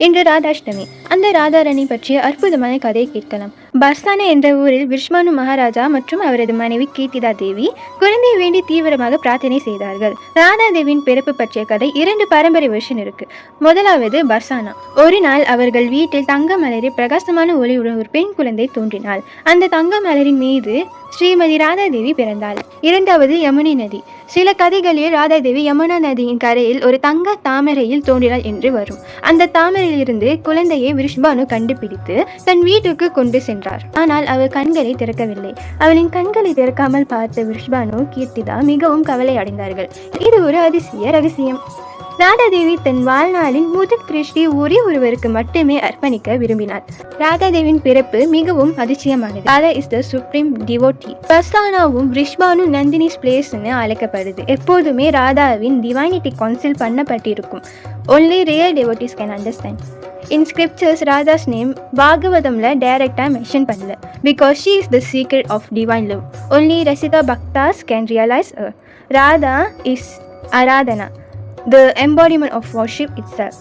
இன்று ராதாஷ்டமி. அந்த ராதாராணி பற்றிய அற்புதமான கதையை கேட்கலாம். பர்சானா என்ற ஊரில் விஷ்வானு மகாராஜா மற்றும் அவரது மனைவி கீர்த்திதா தேவி குழந்தையை வேண்டி தீவிரமாக பிரார்த்தனை செய்தார்கள். ராதா தேவியின் பிறப்பு பற்றிய கதை 2 பாரம்பரிய வெர்ஷன் இருக்கு. முதலாவது பர்சானா. ஒரு நாள் அவர்கள் வீட்டில் தங்க மலரில் பிரகாசமான ஒளியுடன் ஒரு பெண் குழந்தை தோன்றினாள். அந்த தங்க மலரின் மீது ஸ்ரீமதி ராதாதேவி பிறந்தாள். இரண்டாவது யமுனை நதி. சில கதைகளில் ராதாதேவி யமுனா நதியின் கரையில் ஒரு தங்க தாமரையில் தோன்றினாள் என்று வரும். அந்த தாமரையிலிருந்து குழந்தையை விஷ்பானு கண்டுபிடித்து தன் வீட்டுக்கு கொண்டு சென்றார். ஆனால் அவள் கண்களை திறக்கவில்லை. அவளின் கண்களை திறக்காமல் பார்த்த விஷ்பானு கீர்த்திதா மிகவும் கவலை அடைந்தார்கள். இது ஒரு அதிசய ரகசியம். ராதாதேவி தன் வாழ்நாளின் முதல் திருஷ்டி ஒரே ஒருவருக்கு மட்டுமே அர்ப்பணிக்க விரும்பினார். ராதாதேவியின் பிறப்பு மிகவும் அதிசயமானது. Radha is the supreme devotee. பர்சானாவும் விஷ்பானு நந்தினிஸ் பிளேஸ் அழைக்கப்படுது. எப்போதுமே ராதாவின் டிவைனிட்டி கவுன்சில் பண்ணப்பட்டிருக்கும். Only real devotees can understand. In scriptures, Radha's name பாகவதம்ல டைரக்டா மென்ஷன் பண்ணல. Because she is the secret of divine love. Only Rasita Bhaktas can realize her. Radha is Aradhana, the embodiment of worship itself.